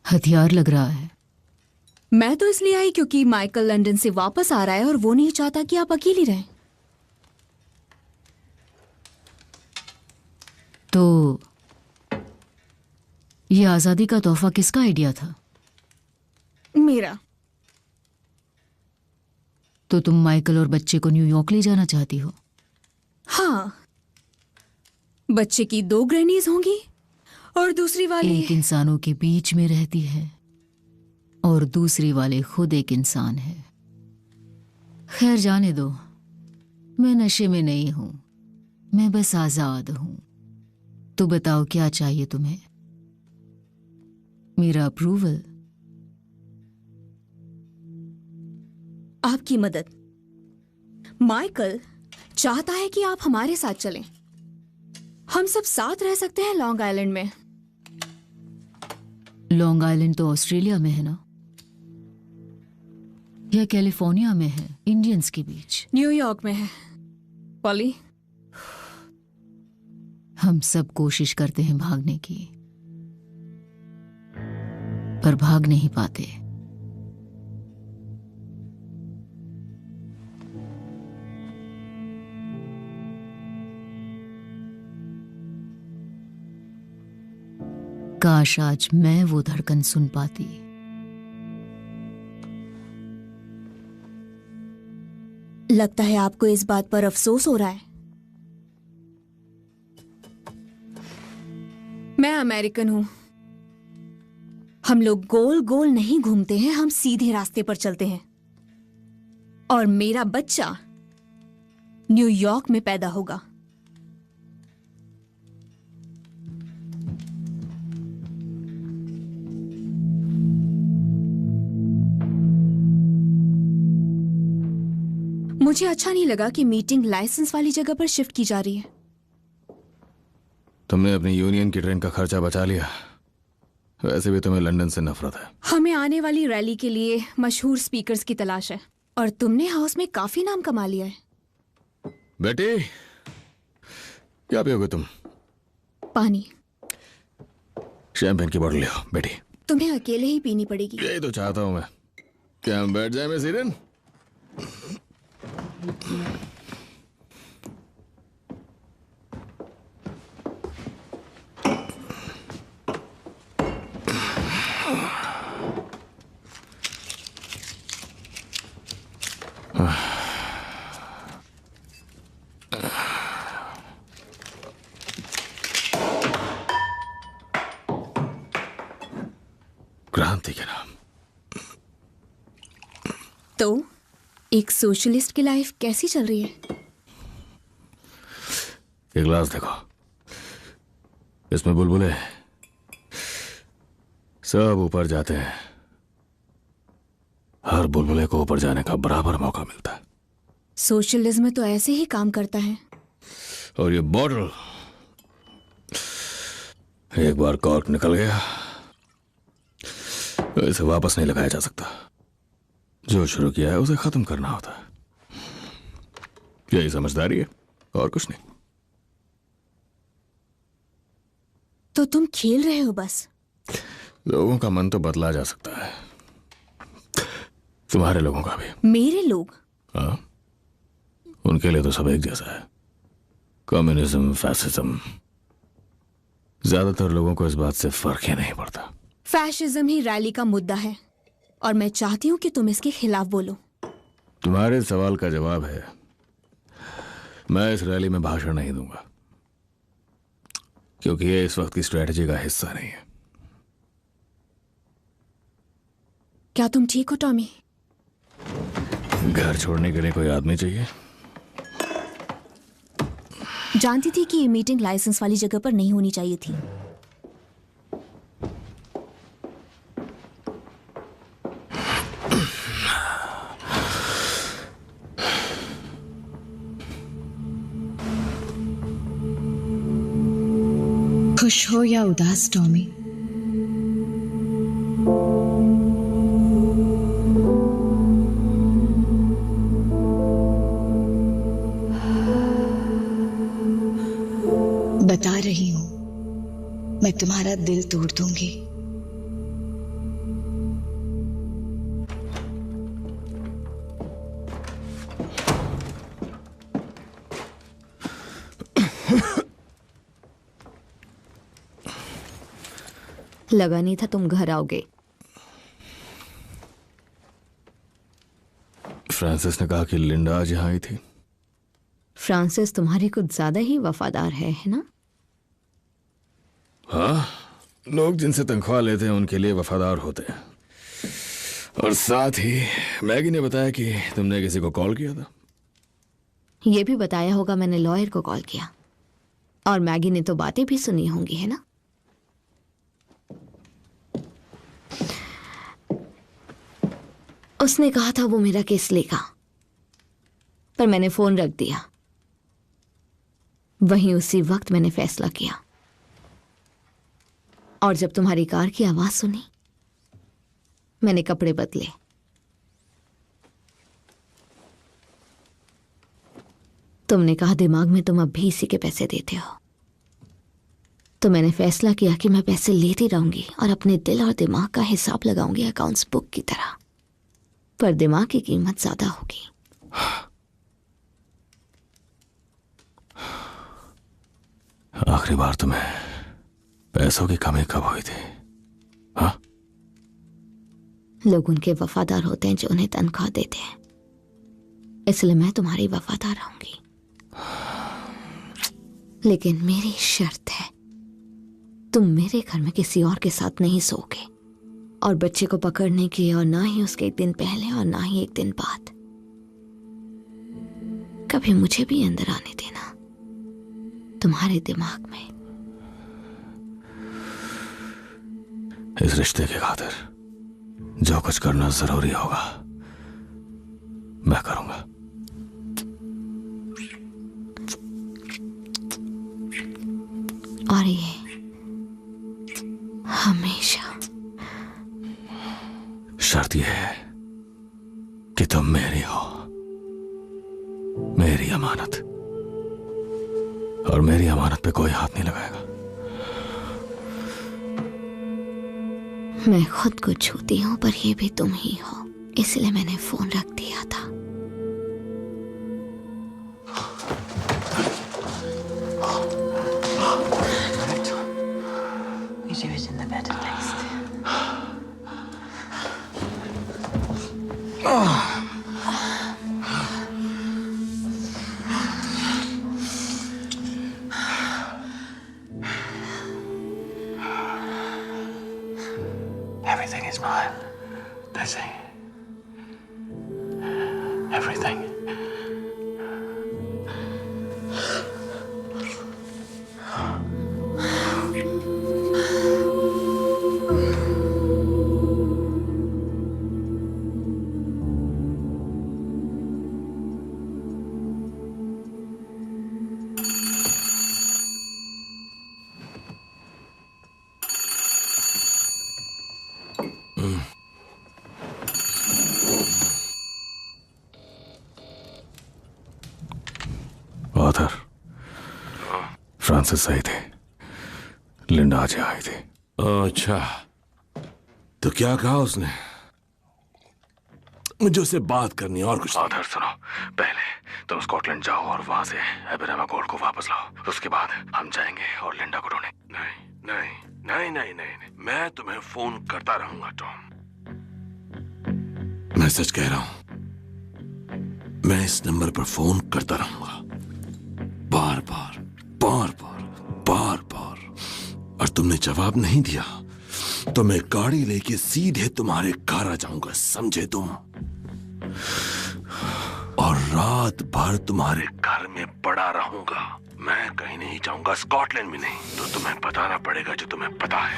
हथियार लग रहा है। मैं तो इसलिए आई क्योंकि माइकल लंदन से वापस आ रहा है और वो नहीं चाहता कि आप अकेली रहें। तो ये आजादी का तोहफा किसका आइडिया था? मेरा। तो तुम माइकल और बच्चे को न्यूयॉर्क ले जाना चाहती हो? हाँ, बच्चे की 2 ग्रैनीज होंगी और दूसरी वाली एक इंसानों के बीच में रहती है और दूसरी वाले खुद एक इंसान है। खैर, जाने दो, मैं नशे में नहीं हूं, मैं बस आजाद हूं। तो बताओ क्या चाहिए तुम्हें? मेरा अप्रूवल? आपकी मदद। माइकल चाहता है कि आप हमारे साथ चलें। हम सब साथ रह सकते हैं लॉन्ग आइलैंड में। लॉन्ग आइलैंड तो ऑस्ट्रेलिया में है ना? या कैलिफोर्निया में है, इंडियंस के बीच? न्यूयॉर्क में है। पॉली, हम सब कोशिश करते हैं भागने की, पर भाग नहीं पाते। काश आज मैं वो धड़कन सुन पाती। लगता है आपको इस बात पर अफसोस हो रहा है। मैं अमेरिकन हूं। हम लोग गोल गोल नहीं घूमते हैं, हम सीधे रास्ते पर चलते हैं। और मेरा बच्चा न्यूयॉर्क में पैदा होगा। मुझे अच्छा नहीं लगा कि मीटिंग लाइसेंस वाली जगह पर शिफ्ट की जा रही है। तुमने अपनी यूनियन की ट्रेन का खर्चा बचा लिया। वैसे भी तुम्हें लंदन से नफरत है। हमें आने वाली रैली के लिए मशहूर स्पीकर्स की तलाश है और तुमने हाउस में काफी नाम कमा लिया है। बेटी, क्या पियोगे तुम? पानी। शैंपेन की बोतल ले आओ बेटी। तुम्हें अकेले ही पीनी पड़ेगी। यही तो चाहता हूं मैं। क्या हम बैठ जाए मिस ईडन? क्रांति के नाम। तो एक सोशलिस्ट की लाइफ कैसी चल रही है? एक ग्लास देखो, इसमें बुलबुले सब ऊपर जाते हैं। हर बुलबुले को ऊपर जाने का बराबर मौका मिलता है। सोशलिज्म तो ऐसे ही काम करता है। और ये बॉटल, एक बार कॉर्क निकल गया तो इसे वापस नहीं लगाया जा सकता। जो शुरू किया है उसे खत्म करना होता है। यही समझदारी है और कुछ नहीं। तो तुम खेल रहे हो बस। लोगों का मन तो बदला जा सकता है, तुम्हारे लोगों का भी। मेरे लोग? हाँ, उनके लिए तो सब एक जैसा है। कम्युनिज्म, फैसिज्म, ज्यादातर लोगों को इस बात से फर्क ही नहीं पड़ता। फैशिज्म ही रैली का मुद्दा है और मैं चाहती हूँ कि तुम इसके खिलाफ बोलो। तुम्हारे सवाल का जवाब है, मैं इस रैली में भाषण नहीं दूंगा, क्योंकि ये इस वक्त की स्ट्रेटजी का हिस्सा नहीं है। क्या तुम ठीक हो टॉमी? घर छोड़ने के लिए कोई आदमी चाहिए। जानती थी कि ये मीटिंग लाइसेंस वाली जगह पर नहीं होनी चाहिए थी। खुश हो या उदास टॉमी, बता रही हूं, मैं तुम्हारा दिल तोड़ दूंगी। लगा नहीं था तुम घर आओगे। फ्रांसिस ने कहा कि लिंडा आज यहाँ आई थी। फ्रांसिस तुम्हारे कुछ ज्यादा ही वफादार है ना? हाँ, लोग जिनसे तनख्वाह लेते हैं उनके लिए वफादार होते हैं। और साथ ही मैगी ने बताया कि तुमने किसी को कॉल किया था। ये भी बताया होगा मैंने लॉयर को कॉल किया, और मैगी ने तो बातें भी सुनी होंगी, है ना? उसने कहा था वो मेरा केस लेगा, पर मैंने फोन रख दिया। वहीं उसी वक्त मैंने फैसला किया, और जब तुम्हारी कार की आवाज सुनी मैंने कपड़े बदले। तुमने कहा दिमाग में तुम अब भी इसी के पैसे देते हो, तो मैंने फैसला किया कि मैं पैसे लेती रहूंगी और अपने दिल और दिमाग का हिसाब लगाऊंगी अकाउंट्स बुक की तरह। पर दिमाग की कीमत ज्यादा होगी। आखिरी बार तुम्हें पैसों की कमी कब हुई थी? हाँ? लोग उनके वफादार होते हैं जो उन्हें तनख्वाह देते हैं, इसलिए मैं तुम्हारी वफादार रहूंगी। लेकिन मेरी शर्त है, तुम मेरे घर में किसी और के साथ नहीं सोओगे, और बच्चे को पकड़ने की, और ना ही उसके एक दिन पहले और ना ही एक दिन बाद। कभी मुझे भी अंदर आने देना तुम्हारे दिमाग में। इस रिश्ते के खातिर जो कुछ करना जरूरी होगा मैं करूंगा। और ये हमेशा। शर्त यह है कि तुम मेरी हो, मेरी अमानत, और मेरी अमानत पे कोई हाथ नहीं लगाएगा। मैं खुद को छूती हूं, पर ये भी तुम ही हो, इसलिए मैंने फोन रख दिया था। Everything is mine, Desi. Everything. Author, Francis सही थे, लिंडा आज आई थी। अच्छा, तो क्या कहा उसने? मुझे उससे बात करनी है और कुछ। ऑथर सुनो, पहले तुम स्कॉटलैंड जाओ और वहां से एब्रामा गोल्ड को वापस लाओ। उसके बाद हम जाएंगे और लिंडा को ढूंढेंगे। नहीं नहीं नहीं नहीं, मैं तुम्हें फोन करता रहूंगा टॉम। मैं सच कह रहा हूं, मैं इस नंबर पर फोन करता रहूंगा, बार बार बार बार बार बार, और तुमने जवाब नहीं दिया तो मैं गाड़ी लेके सीधे तुम्हारे घर आ जाऊंगा, समझे तुम? और रात भर तुम्हारे घर में पड़ा रहूंगा। मैं कहीं नहीं जाऊंगा, स्कॉटलैंड में नहीं, तो तुम्हें बताना पड़ेगा जो तुम्हें पता है।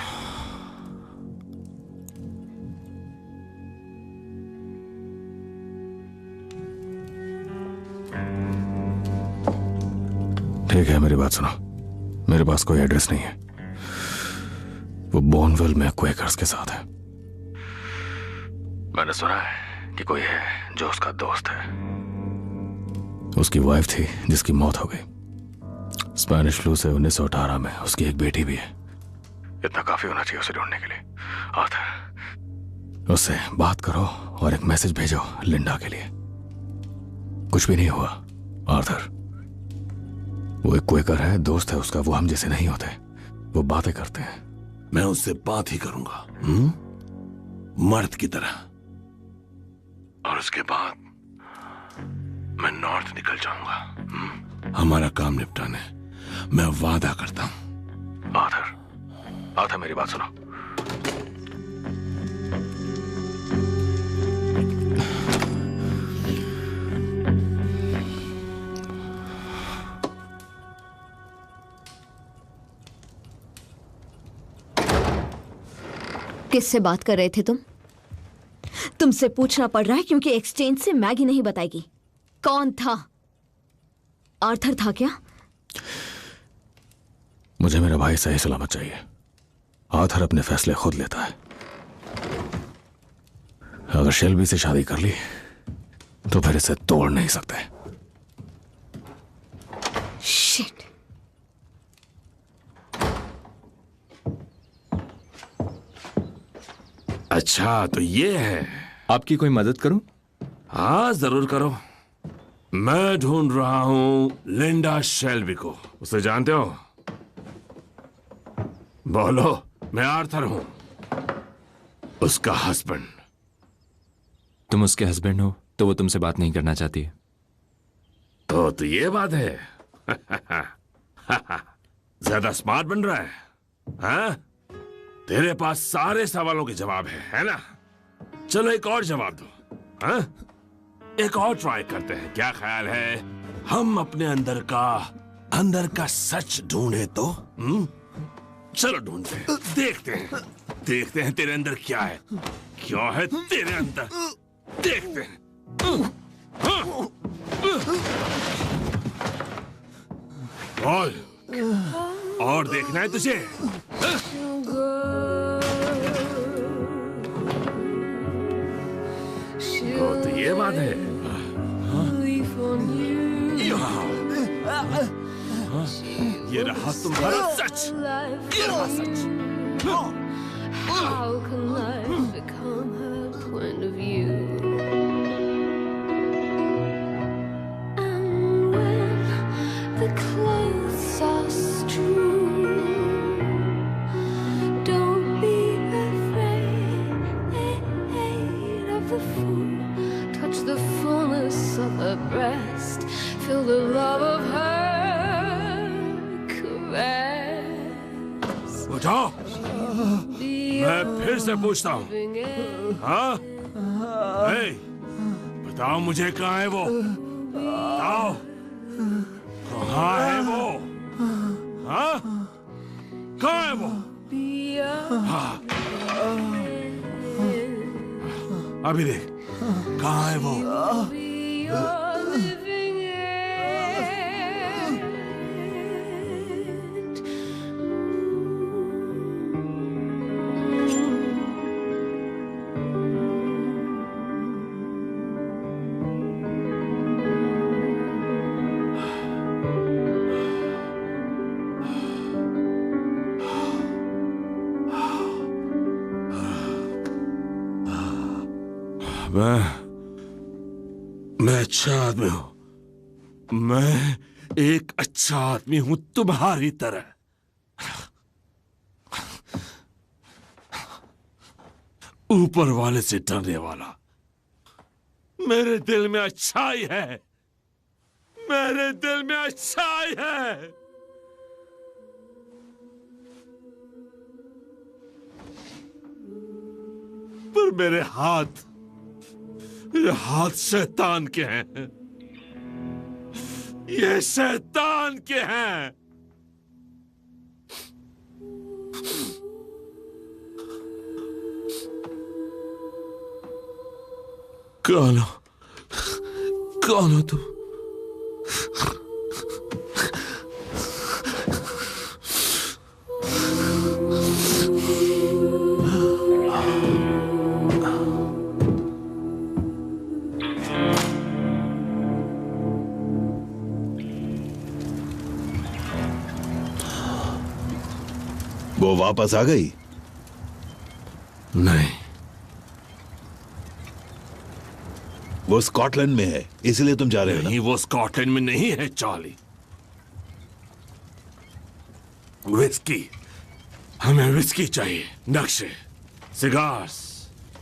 ठीक है, मेरी बात सुनो। मेरे पास कोई एड्रेस नहीं है, वो बोनवेल में क्वेकर्स के साथ है। मैंने सुना है कि कोई है जो उसका दोस्त है। उसकी वाइफ थी जिसकी मौत हो गई स्पेनिश फ्लू से 1918 में। उसकी एक बेटी भी है। इतना काफी होना चाहिए उसे ढूंढने के लिए। आर्थर, उससे बात करो और एक मैसेज भेजो लिंडा के लिए। कुछ भी नहीं हुआ आर्थर। वो एक क्वेकर है, दोस्त है उसका। वो हम जैसे नहीं होते, वो बातें करते हैं। मैं उससे बात ही करूंगा, मर्द की तरह। और उसके बाद मैं नॉर्थ निकल जाऊंगा, हमारा काम निपटाने। मैं वादा करता हूं। आर्थर, आर्थर मेरी बात सुनो। किससे बात कर रहे थे तुम? तुमसे पूछना पड़ रहा है क्योंकि एक्सचेंज से मैगी नहीं बताएगी। कौन था? आर्थर था क्या? मुझे मेरा भाई सही सलामत चाहिए। आर्थर अपने फैसले खुद लेता है। अगर शेल्बी से शादी कर ली तो फिर इसे तोड़ नहीं सकते। शिट। अच्छा, तो ये है। आपकी कोई मदद करूं? हाँ, जरूर करो। मैं ढूंढ रहा हूं लिंडा शेल्बी को। उसे जानते हो? बोलो। मैं आर्थर हूं, उसका हस्बैंड। तुम उसके हस्बैंड हो तो वो तुमसे बात नहीं करना चाहती है। तो ये बात है। ज्यादा स्मार्ट बन रहा है, हाँ? तेरे पास सारे सवालों के जवाब है ना? चलो एक और जवाब दो, हाँ? एक और ट्राई करते हैं। क्या ख्याल है हम अपने अंदर का सच ढूंढे तो? चलो ढूंढते हैं, देखते हैं तेरे अंदर क्या है। क्या है तेरे अंदर, देखते हैं। और देखना है तुझे? तो ये बात है। ये रहा तुम्हारा सच, ये रहा सच। How can life become her point of view? And when the clothes are strewn, don't be afraid of the fool. Touch the fullness of her breast, feel the love of her caress. उठाओ, मैं फिर से पूछता हूँ, हाँ? बताओ मुझे, कहाँ है वो? बताओ, कहाँ है वो? हाँ? कहाँ है वो? हाँ। अभी देख, कहाँ है वो? मैं अच्छा आदमी हूं। मैं एक अच्छा आदमी हूं तुम्हारी तरह। ऊपर वाले से डरने वाला। मेरे दिल में अच्छाई है, मेरे दिल में अच्छाई है। पर मेरे हाथ, ये हाथ शैतान के हैं, ये शैतान के हैं। कौन हो? कौन हो तुम? वो वापस आ गई? नहीं, वो स्कॉटलैंड में है, इसलिए तुम जा रहे हो ना? नहीं, वो स्कॉटलैंड में नहीं है चार्ली। विस्की, हमें विस्की चाहिए, नक्शे, सिगार्स,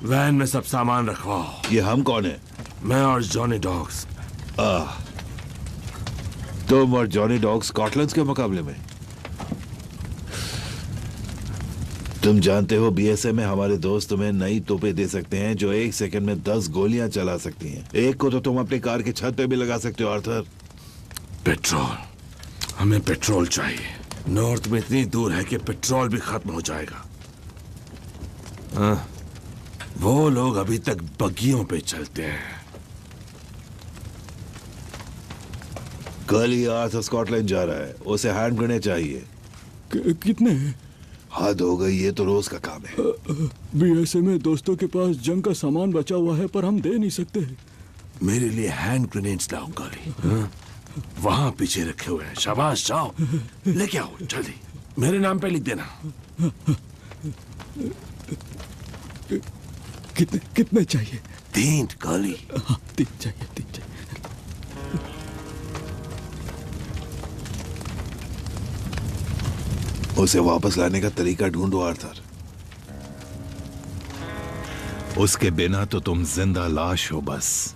वैन में सब सामान रखवाओ। ये हम कौन है? मैं और जॉनी डॉग्स। तुम और जॉनी डॉग स्कॉटलैंड के मुकाबले में? तुम जानते हो बीएसए में हमारे दोस्त तुम्हें नई तोपें दे सकते हैं जो 1 सेकंड में 10 गोलियां चला सकती हैं। एक को तो तुम अपनी कार की छत पे भी लगा सकते हो आर्थर। पेट्रोल, हमें पेट्रोल चाहिए। नॉर्थ में इतनी दूर है कि पेट्रोल भी खत्म हो जाएगा। वो लोग अभी तक बग्गियों पे चलते हैं। कल ही आर्थर स्कॉटलैंड जा रहा है, उसे हैंड ग्रेनेड चाहिए। कितने? हद हो गई, ये तो रोज का काम है। बीएसए में दोस्तों के पास जंग का सामान बचा हुआ है पर हम दे नहीं सकते। मेरे लिए हैंड ग्रेनेड्स लाओ काली। वहां पीछे रखे हुए हैं। शाबाश, जाओ लेके आओ जल्दी। मेरे नाम पे लिख देना। कितने चाहिए? 3 काली। हाँ, 3 चाहिए, 3 चाहिए। उसे वापस लाने का तरीका ढूंढो आर्थर। उसके बिना तो तुम जिंदा लाश हो बस।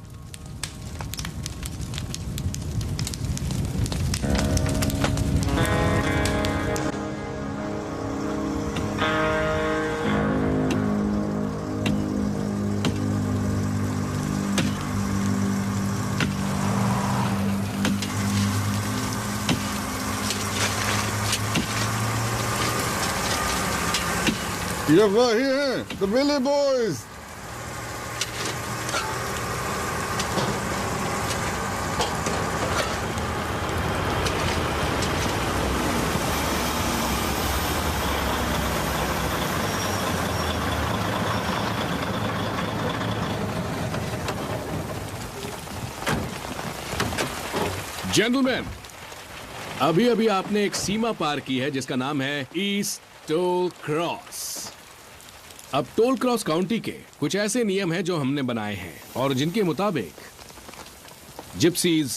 ये वही हैं, the Billy Boys। जेंटलमैन, अभी अभी आपने एक सीमा पार की है जिसका नाम है ईस्ट टोल क्रॉस। अब टोल क्रॉस काउंटी के कुछ ऐसे नियम हैं जो हमने बनाए हैं और जिनके मुताबिक जिप्सीज,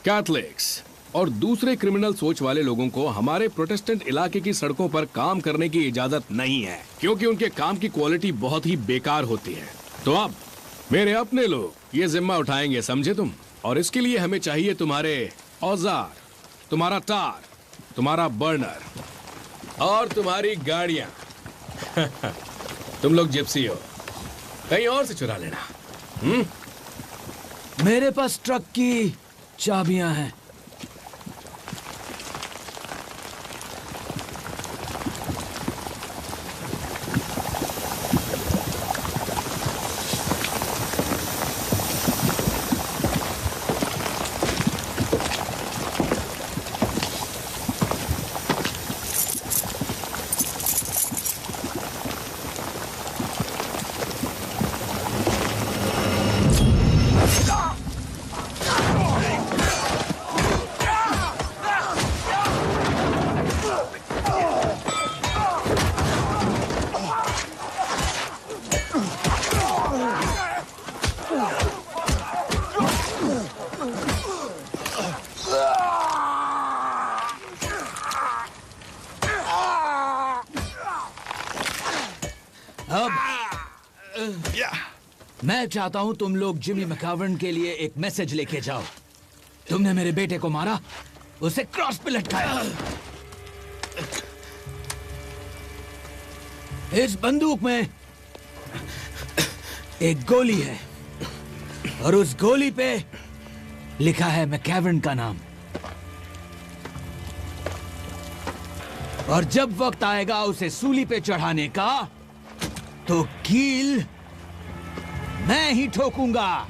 कैथलिक्स और दूसरे क्रिमिनल सोच वाले लोगों को हमारे प्रोटेस्टेंट इलाके की सड़कों पर काम करने की इजाजत नहीं है, क्योंकि उनके काम की क्वालिटी बहुत ही बेकार होती है। तो अब मेरे अपने लोग ये जिम्मा उठाएंगे, समझे तुम? और इसके लिए हमें चाहिए तुम्हारे औजार, तुम्हारा टार, तुम्हारा बर्नर और तुम्हारी गाड़ियां। तुम लोग जिप्सी हो, कहीं और से चुरा लेना। मेरे पास ट्रक की चाबियां हैं। मैं चाहता हूं तुम लोग जिमी मैकआवर्न के लिए एक मैसेज लेके जाओ। तुमने मेरे बेटे को मारा, उसे क्रॉस पे लटकाया। इस बंदूक में एक गोली है और उस गोली पे लिखा है मैकआवर्न का नाम। और जब वक्त आएगा उसे सूली पे चढ़ाने का, तो कील मैं ही ठोकूंगा।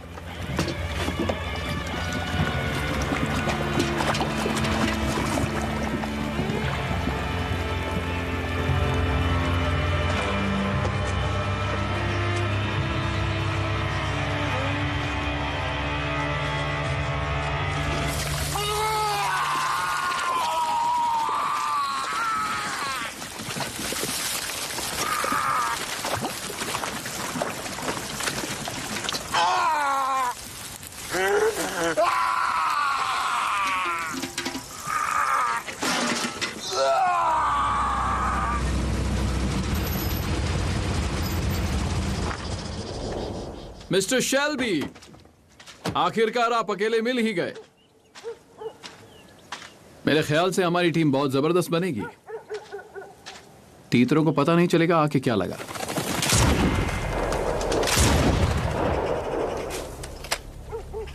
मिस्टर शेल्बी, आखिरकार आप अकेले मिल ही गए। मेरे ख्याल से हमारी टीम बहुत जबरदस्त बनेगी। तीतरों को पता नहीं चलेगा आके क्या लगा।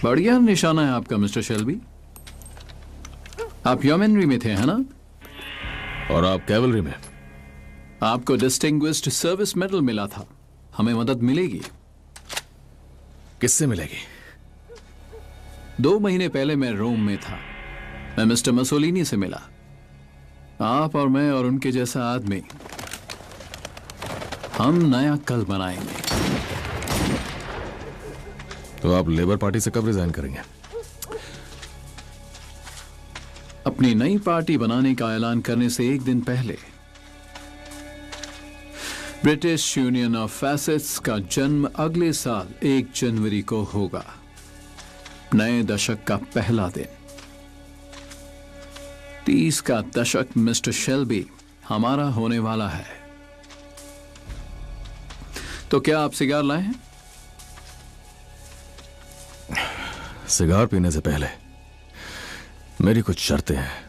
बढ़िया निशाना है आपका मिस्टर शेल्बी। आप यमनरी में थे, है ना? और आप कैवलरी में। आपको डिस्टिंग्विश्ड सर्विस मेडल मिला था। हमें मदद मिलेगी। किससे मिलेगी? 2 महीने पहले मैं रोम में था। मैं मिस्टर मसोलिनी से मिला। आप और मैं और उनके जैसा आदमी, हम नया कल बनाएंगे। तो आप लेबर पार्टी से कब रिजाइन करेंगे? अपनी नई पार्टी बनाने का ऐलान करने से 1 दिन पहले। ब्रिटिश यूनियन ऑफ फैसेट्स का जन्म अगले साल 1 जनवरी को होगा। नए दशक का पहला दिन। 30 का दशक मिस्टर शेल्बी हमारा होने वाला है। तो क्या आप सिगार लाए हैं? सिगार पीने से पहले मेरी कुछ शर्तें हैं।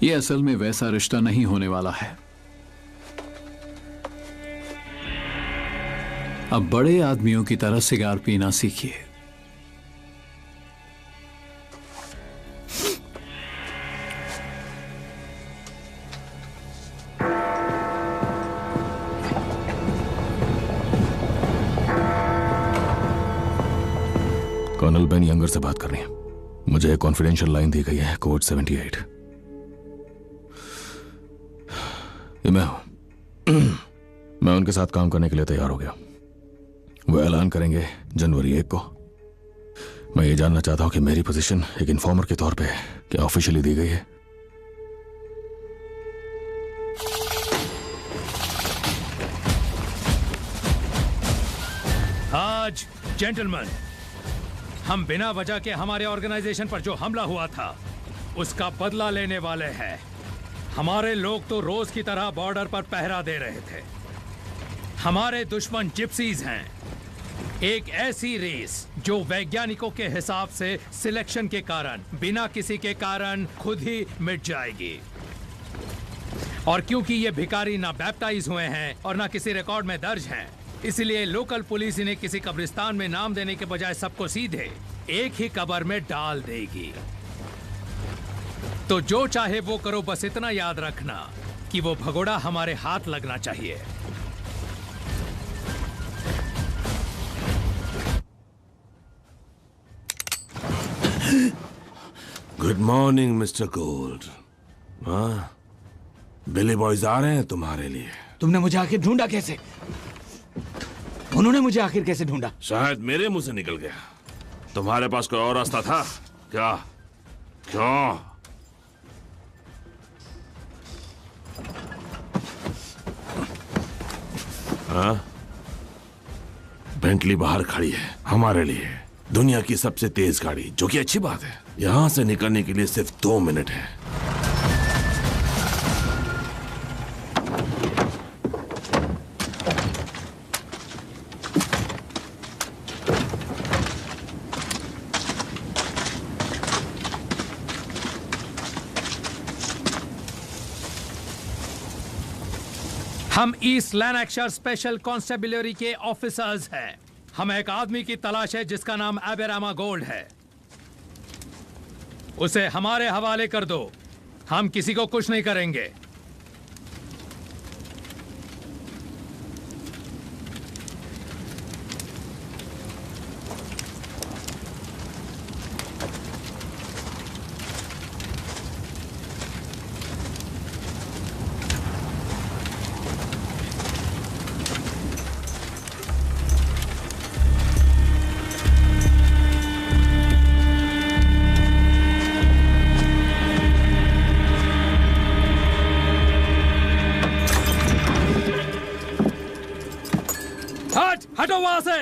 यह असल में वैसा रिश्ता नहीं होने वाला है। अब बड़े आदमियों की तरह सिगार पीना सीखिए। कर्नल बेन यंगर से बात करनी है। मुझे एक कॉन्फिडेंशियल लाइन दी गई है, कोड 78। ये मैं हूं। मैं उनके साथ काम करने के लिए तैयार हो गया। वो ऐलान करेंगे जनवरी 1 को। मैं ये जानना चाहता हूं कि मेरी पोजीशन एक इन्फॉर्मर के तौर पे क्या ऑफिशियली दी गई है? आज जेंटलमैन, हम बिना वजह के हमारे ऑर्गेनाइजेशन पर जो हमला हुआ था उसका बदला लेने वाले हैं। हमारे लोग तो रोज की तरह बॉर्डर पर पहरा दे रहे थे। हमारे दुश्मन जिप्सीज हैं, एक ऐसी रेस जो वैज्ञानिकों के हिसाब से सिलेक्शन के कारण, बिना किसी के कारण खुद ही मिट जाएगी। और क्योंकि ये भिखारी ना बैप्टाइज हुए हैं और ना किसी रिकॉर्ड में दर्ज हैं, इसलिए लोकल पुलिस इन्हें किसी कब्रिस्तान में नाम देने के बजाय सबको सीधे एक ही कब्र में डाल देगी। तो जो चाहे वो करो, बस इतना याद रखना कि वो भगोड़ा हमारे हाथ लगना चाहिए। Good morning mister gold. हाँ, बिली बॉयज आ रहे हैं तुम्हारे लिए। तुमने मुझे आखिर ढूंढा कैसे? उन्होंने मुझे आखिर कैसे ढूंढा? शायद मेरे मुंह से निकल गया। तुम्हारे पास कोई और रास्ता था क्या? क्यों? हाँ? बेंटली बाहर खड़ी है हमारे लिए, दुनिया की सबसे तेज गाड़ी, जो कि अच्छी बात है। यहां से निकलने के लिए सिर्फ 2 मिनट है। हम ईस्ट लैंकशायर स्पेशल कॉन्स्टेबलरी के ऑफिसर्स हैं। हमें एक आदमी की तलाश है जिसका नाम एबेरामा गोल्ड है। उसे हमारे हवाले कर दो। हम किसी को कुछ नहीं करेंगे। हटो वहां से।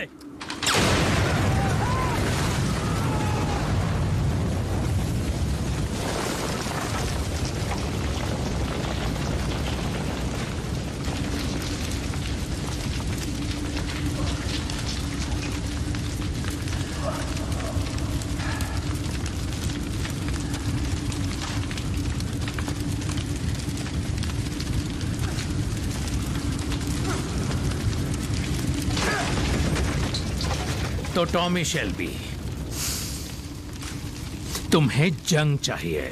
तो टॉमी शेल्बी, तुम्हें जंग चाहिए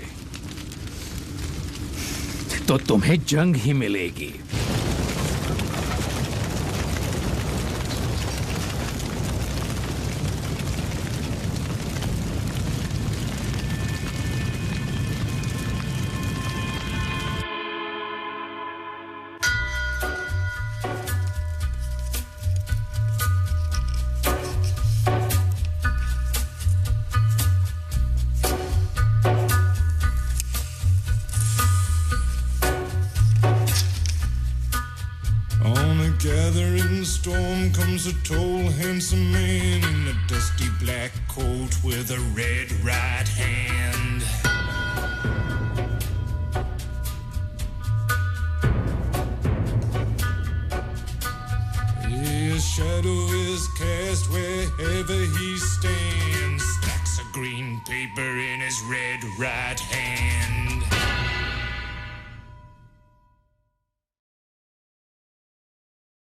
तो तुम्हें जंग ही मिलेगी। Gathering storm comes a tall, handsome man in a dusty black coat with a red right hand. His shadow is cast wherever he stands. Stacks of green paper in his red right hand.